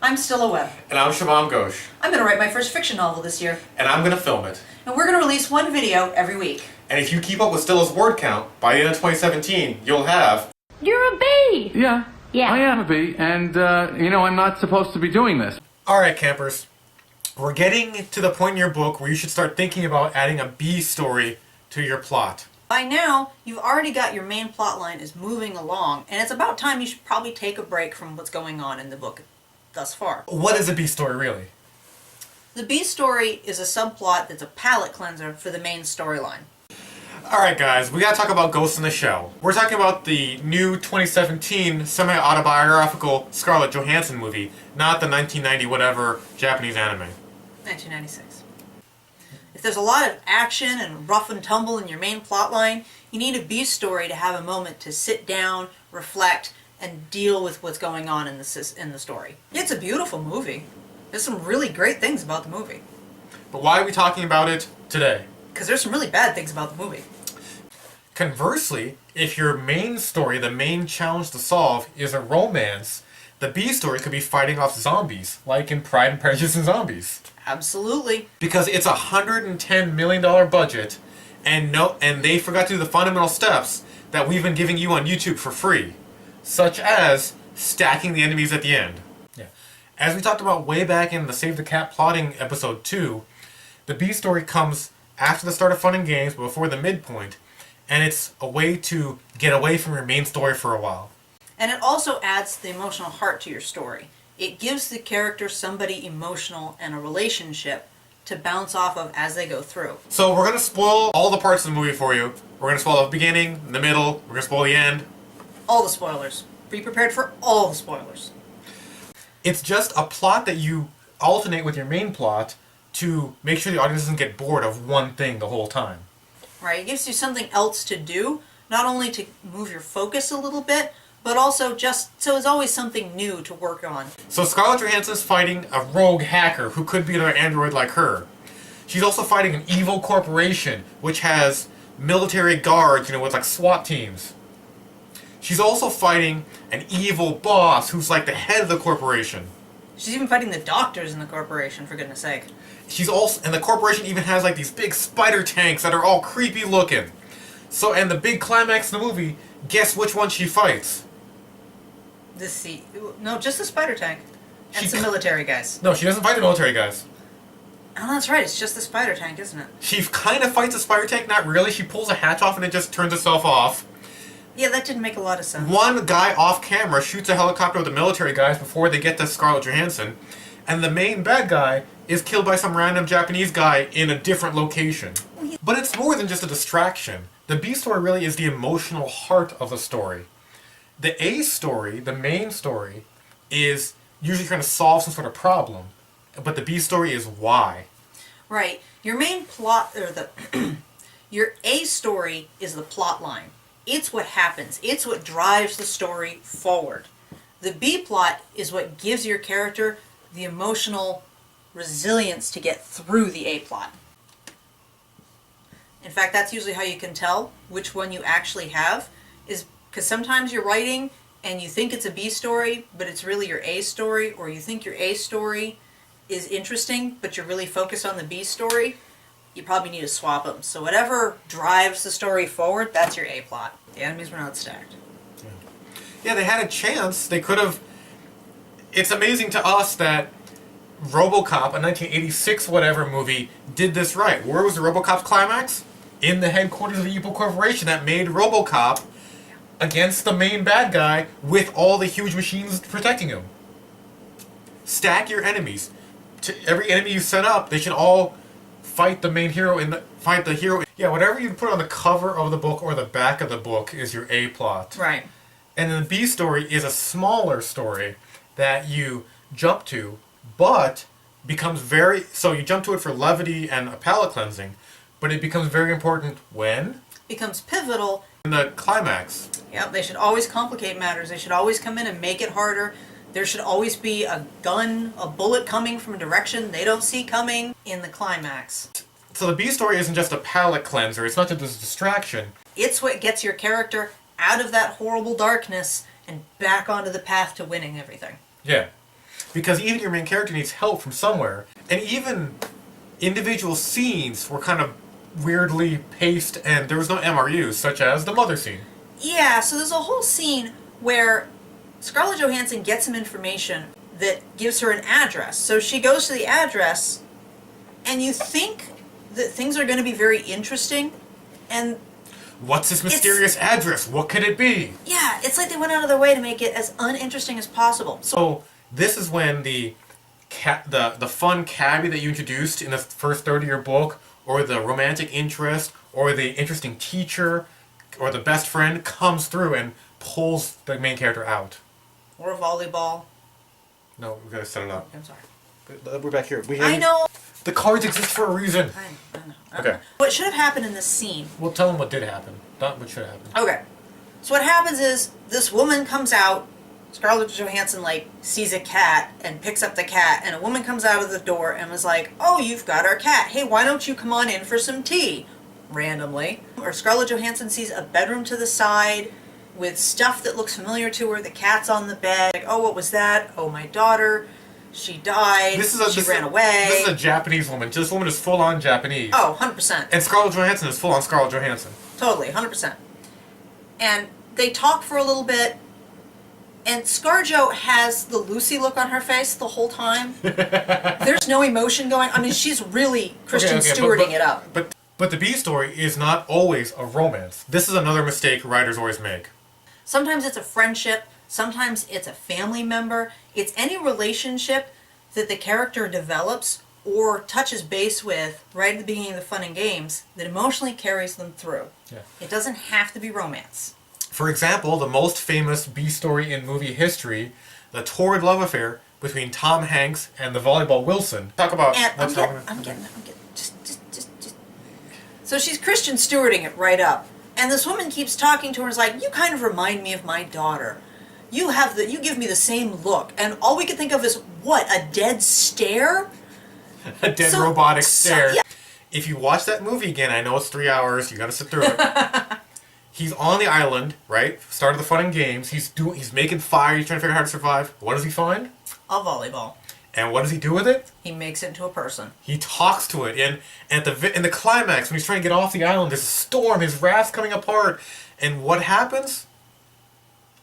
I'm Stila Webb. And I'm Shuvom. I'm going to write my first fiction novel this year. And I'm going to film it. And we're going to release one video every week. And if you keep up with Stila's word count, by the end of 2017, you'll have... You're a bee! Yeah. Yeah. I am a bee, and, I'm not supposed to be doing this. Alright, campers. We're getting to the point in your book where you should start thinking about adding a B story to your plot. By now, you've already got your main plot line is moving along, and it's about time you should probably take a break from what's going on in the book thus far. What is a B story, really? The B story is a subplot that's a palate cleanser for the main storyline. Alright guys, we gotta talk about Ghost in the Shell. We're talking about the new 2017 semi-autobiographical Scarlett Johansson movie, not the 1990-whatever Japanese anime. 1996. If there's a lot of action and rough and tumble in your main plot line, you need a B story to have a moment to sit down, reflect, and deal with what's going on in the story. It's a beautiful movie. There's some really great things about the movie. But why are we talking about it today? Because there's some really bad things about the movie. Conversely, if your main story, the main challenge to solve, is a romance, the B story could be fighting off zombies, like in Pride and Prejudice and Zombies. Absolutely. Because it's a $110 million budget, and they forgot to do the fundamental steps that we've been giving you on YouTube for free, such as stacking the enemies at the end. Yeah. As we talked about way back in the Save the Cat Plotting episode 2, the B story comes after the start of Fun and Games, but before the midpoint, and it's a way to get away from your main story for a while. And it also adds the emotional heart to your story. It gives the character somebody emotional and a relationship to bounce off of as they go through. So we're going to spoil all the parts of the movie for you. We're going to spoil the beginning, the middle, we're going to spoil the end. All the spoilers. Be prepared for all the spoilers. It's just a plot that you alternate with your main plot to make sure the audience doesn't get bored of one thing the whole time. Right, it gives you something else to do, not only to move your focus a little bit, but also just so it's always something new to work on. So Scarlett Johansson's fighting a rogue hacker who could be another android like her. She's also fighting an evil corporation which has military guards, with like SWAT teams. She's also fighting an evil boss who's like the head of the corporation. She's even fighting the doctors in the corporation, for goodness sake. And the corporation even has like these big spider tanks that are all creepy looking. So, and the big climax of the movie, guess which one she fights? No, just the spider tank. And some military guys. No, she doesn't fight the military guys. Oh, that's right, it's just the spider tank, isn't it? She kind of fights the spider tank, not really. She pulls a hatch off and it just turns itself off. Yeah, that didn't make a lot of sense. One guy off camera shoots a helicopter with the military guys before they get to Scarlett Johansson. And the main bad guy is killed by some random Japanese guy in a different location. But it's more than just a distraction. The B story really is the emotional heart of the story. The A story, the main story, is usually trying to solve some sort of problem. But the B story is why. Right. Your main plot, or your A story is the plot line. It's what happens. It's what drives the story forward. The B plot is what gives your character the emotional resilience to get through the A plot. In fact, that's usually how you can tell which one you actually have, is because sometimes you're writing and you think it's a B story, but it's really your A story, or you think your A story is interesting, but you're really focused on the B story. You probably need to swap them. So whatever drives the story forward, that's your A plot. The enemies were not stacked. Yeah, they had a chance. They could have... It's amazing to us that RoboCop, a 1986 whatever movie, did this right. Where was the RoboCop's climax? In the headquarters of the evil corporation that made RoboCop against the main bad guy with all the huge machines protecting him. Stack your enemies. To every enemy you set up, they should all fight the main hero fight the hero. Yeah, whatever you put on the cover of the book or the back of the book is your A plot. Right. And then the B story is a smaller story that you jump to, but becomes so you jump to it for levity and a palate cleansing, but it becomes very important when? Becomes pivotal. In the climax. Yep, they should always complicate matters. They should always come in and make it harder. There should always be a bullet coming from a direction they don't see coming in the climax. So the B story isn't just a palate cleanser, it's not just a distraction. It's what gets your character out of that horrible darkness and back onto the path to winning everything. Yeah. because even your main character needs help from somewhere. And even individual scenes were kind of weirdly paced, and there was no MRUs, such as the mother scene. Yeah, so there's a whole scene where Scarlett Johansson gets some information that gives her an address. So she goes to the address, and you think that things are going to be very interesting, and What's this mysterious address? What could it be? yeah, it's like they went out of their way to make it as uninteresting as possible. So this is when the fun cabbie that you introduced in the first third of your book, or the romantic interest, or the interesting teacher, or the best friend comes through and pulls the main character out. Or volleyball. No, we gotta set it up. I'm sorry. We're back here. I know. The cards exist for a reason. I know. Okay. What should have happened in this scene? Well, tell them what did happen, not what should happen. Okay. So what happens is this woman comes out, Scarlett Johansson sees a cat and picks up the cat, and a woman comes out of the door and was like, "Oh, you've got our cat. Hey, why don't you come on in for some tea?" Randomly. Or Scarlett Johansson sees a bedroom to the side with stuff that looks familiar to her. The cat's on the bed. Like, "Oh, what was that? Oh, my daughter. She died. She ran away." This is a Japanese woman. This woman is full-on Japanese. Oh, 100%. And Scarlett Johansson is full-on Scarlett Johansson. Totally, 100%. And they talk for a little bit, and ScarJo has the Lucy look on her face the whole time. There's no emotion going. I mean, she's really Christian stewarding it up. But the B story is not always a romance. This is another mistake writers always make. Sometimes it's a friendship. Sometimes it's a family member. It's any relationship that the character develops or touches base with right at the beginning of the fun and games that emotionally carries them through. Yeah. It doesn't have to be romance. For example, the most famous B story in movie history, the torrid love affair between Tom Hanks and the volleyball Wilson. Talk about. And I'm getting. Just. So she's Christian stewarding it right up, and this woman keeps talking to her and is like, "You kind of remind me of my daughter. You give me the same look," and all we could think of is what, a dead stare? A dead robotic stare. Yeah. If you watch that movie again, I know it's 3 hours. You got to sit through it. He's on the island, right? Start of the fun and games. He's making fire. He's trying to figure out how to survive. What does he find? A volleyball. And what does he do with it? He makes it into a person. He talks to it, and in the climax, when he's trying to get off the island, there's a storm. His raft's coming apart, and what happens?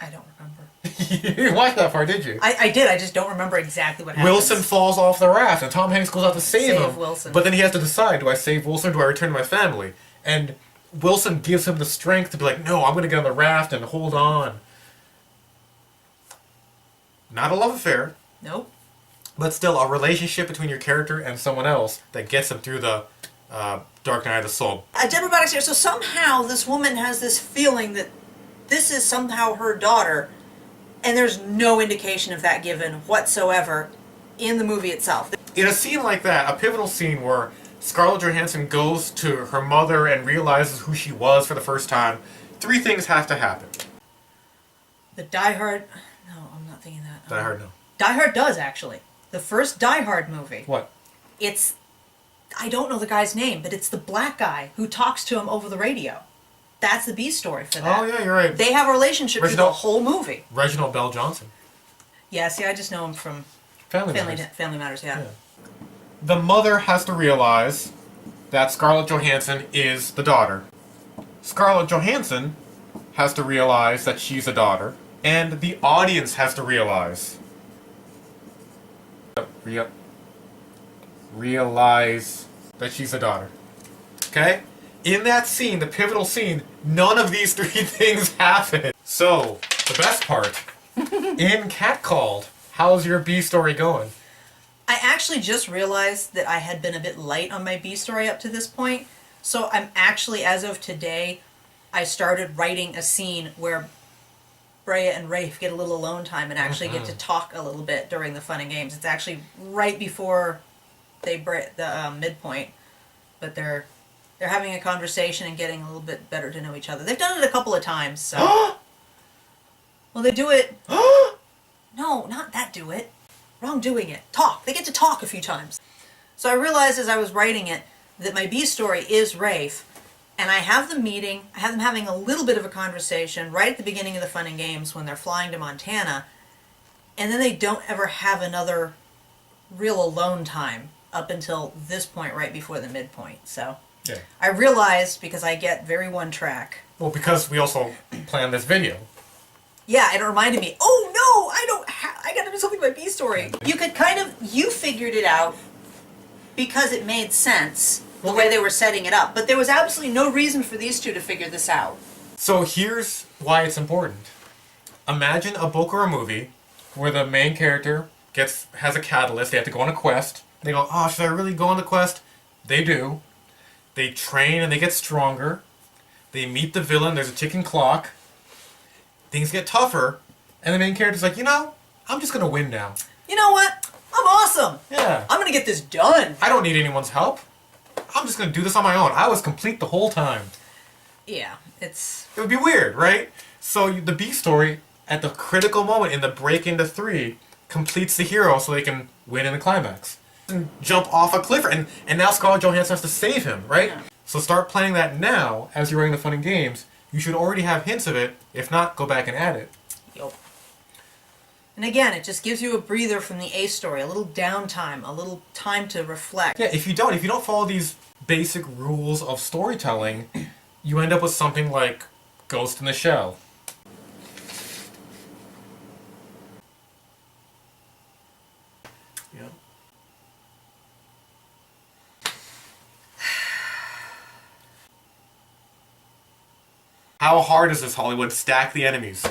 I don't remember. You didn't watch that part, did you? I did. I just don't remember exactly what happened. Wilson falls off the raft, and Tom Hanks goes out to save him. Wilson. But then he has to decide: do I save Wilson, or do I return to my family? And Wilson gives him the strength to be like, "No, I'm going to get on the raft and hold on." Not a love affair. Nope. But still, a relationship between your character and someone else that gets them through the dark night of the soul. A dead robotic stare. So somehow this woman has this feeling that this is somehow her daughter, and there's no indication of that given whatsoever in the movie itself. In a scene like that, a pivotal scene where Scarlett Johansson goes to her mother and realizes who she was for the first time, 3 things have to happen. The Die Hard... No, I'm not thinking that. Die Hard, no. Die Hard does, actually. The first Die Hard movie. What? It's... I don't know the guy's name, but it's the black guy who talks to him over the radio. That's the B story for that. Oh, yeah, you're right. They have a relationship through the whole movie. Reginald Bell Johnson. Yeah, see, I just know him from Family Matters, yeah. The mother has to realize that Scarlett Johansson is the daughter. Scarlett Johansson has to realize that she's a daughter. And the audience has to realize. Realize that she's a daughter. Okay? In that scene, the pivotal scene, none of these 3 things happen. So, the best part. In Catcalled, how's your B story going? I actually just realized that I had been a bit light on my B story up to this point. So I'm actually, as of today, I started writing a scene where Brea and Rafe get a little alone time and actually get to talk a little bit during the fun and games. It's actually right before they break the midpoint, but they're having a conversation and getting a little bit better to know each other. They've done it a couple of times, so... Well, they do it... No, not that do it. Wrong doing it. Talk. They get to talk a few times. So I realized as I was writing it that my B story is Rafe, and I have them meeting, I have them having a little bit of a conversation right at the beginning of the fun and games when they're flying to Montana, and then they don't ever have another real alone time up until this point right before the midpoint. So Yeah. I realized, because I get very one track. Well, because we also planned this video. Yeah, it reminded me, oh no, I gotta do something with my B story. You figured it out because it made sense the way they were setting it up. But there was absolutely no reason for these two to figure this out. So here's why it's important. Imagine a book or a movie where the main character has a catalyst. They have to go on a quest. They go, oh, should I really go on the quest? They do. They train and they get stronger. They meet the villain. There's a ticking clock. Things get tougher. And the main character's like, I'm just going to win now. You know what? I'm awesome. Yeah. I'm gonna get this done. I don't need anyone's help. I'm just going to do this on my own. I was complete the whole time. Yeah, It would be weird, right? So the B story, at the critical moment in the break into 3, completes the hero so they can win in the climax. And jump off a cliff, and now Scarlett Johansson has to save him, right? Yeah. So start playing that now as you're running the fun and games. You should already have hints of it. If not, go back and add it. Yup. And again, it just gives you a breather from the A story, a little downtime, a little time to reflect. Yeah, if you don't follow these basic rules of storytelling, you end up with something like Ghost in the Shell. Yeah. How hard is this, Hollywood? Stack the enemies.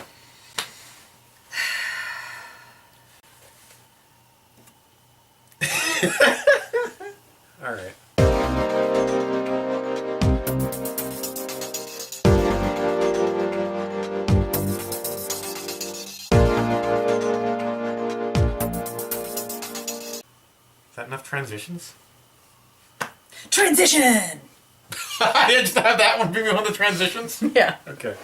All right. Is that enough transitions? Transition! I didn't just have that one be one of the transitions? Yeah. Okay.